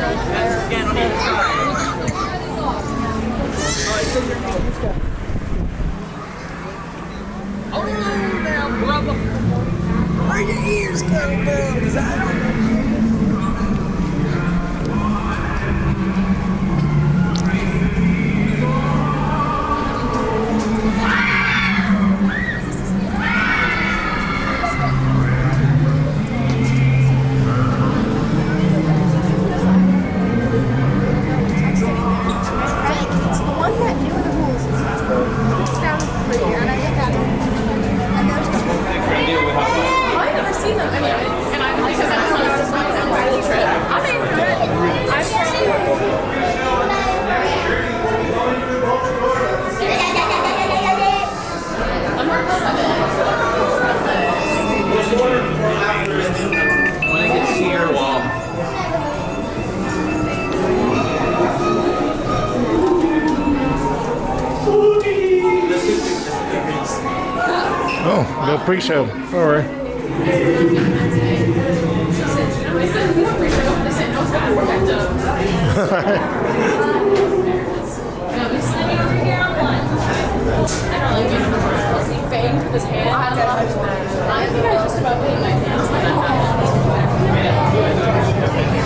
Scan on either side. Oh, now, brother. Where your ears come from? Is that No pre-show. All right.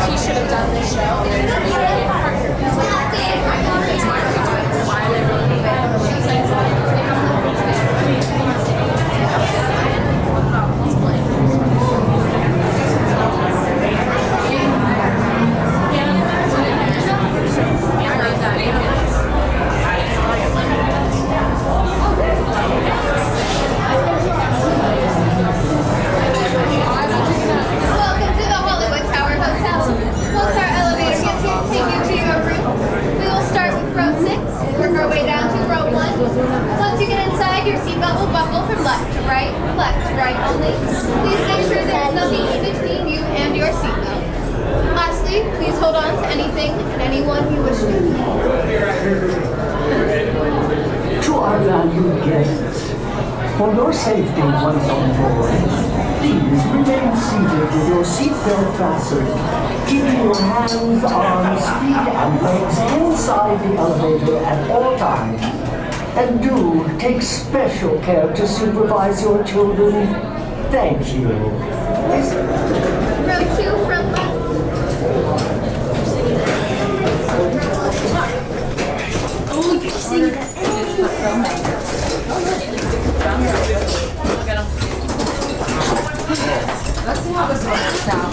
He should have done this show. Once you get inside, your seatbelt will buckle from left to right only. Please make sure there is nothing in between you and your seatbelt. Lastly, please hold on to anything and anyone you wish to. To our valued guests, for your safety once on board, please remain seated with your seatbelt fastened, keeping your hands, arms, feet, and legs inside the elevator at all times. And do take special care to supervise your children. Thank you. Row 2 from left. Oh, you see that? Let's see how this works out.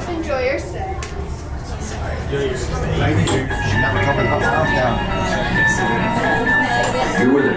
Enjoy your stay. You were the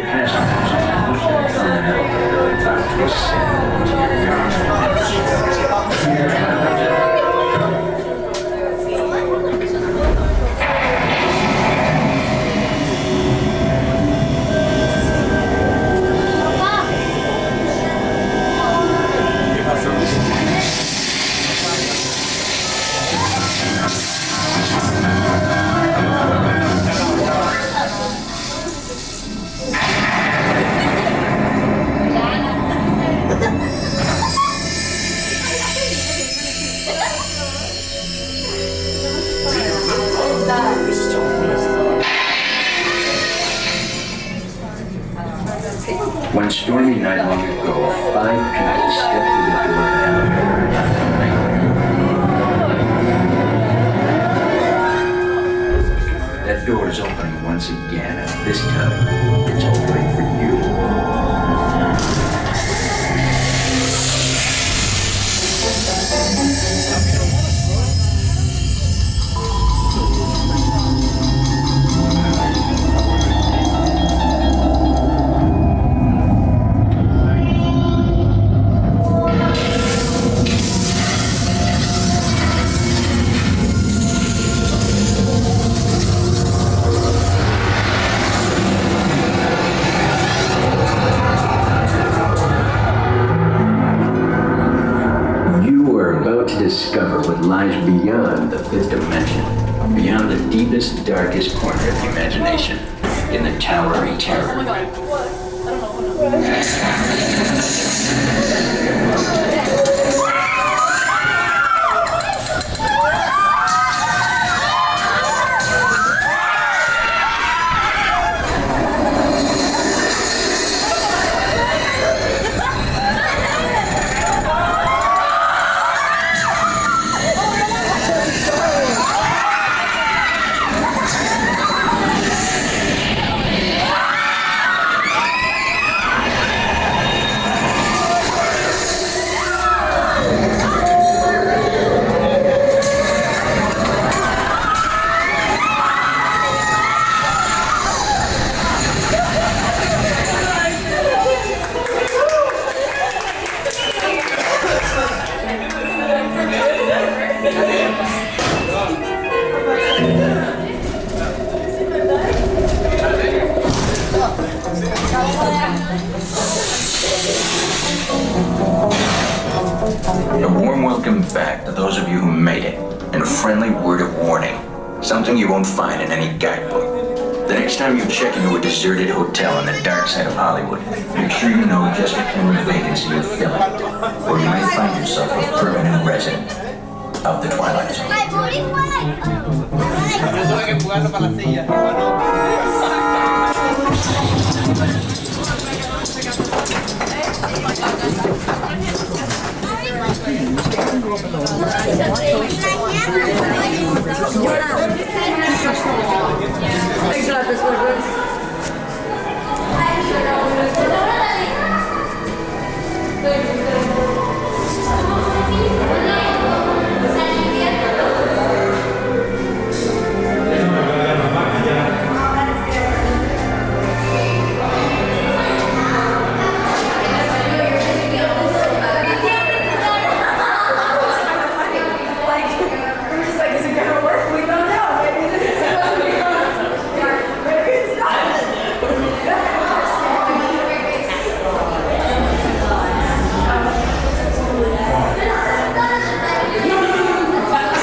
One stormy night long ago, 5 people stepped through the door of the elevator. That door is opening once again, and this time, it's opening for you. Discover what lies beyond the 5th dimension, beyond the deepest, darkest corner of the imagination, in the towering terror. welcome back to those of you who made it. And a friendly word of warning. Something you won't find in any guidebook. The next time you check into a deserted hotel on the dark side of Hollywood, make sure you know just what kind of vacancy you're filling. Or you may find yourself a permanent resident of the Twilight Zone. My booty flag! Yo tuve que empujarlo para la silla.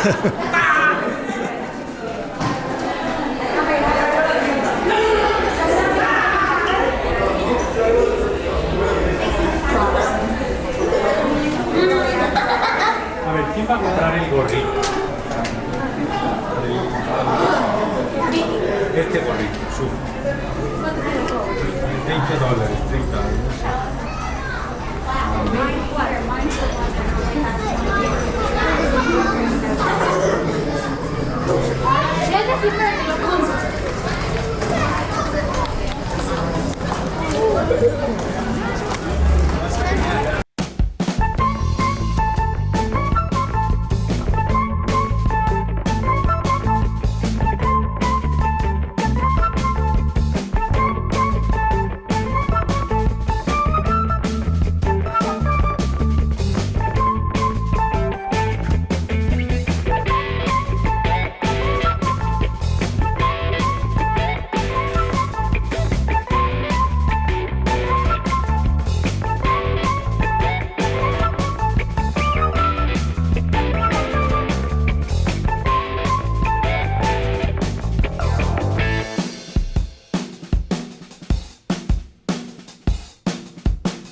A ver, ¿quién va a comprar el gorrito? Este gorrito, su. $30, 30. Ya es así para que lo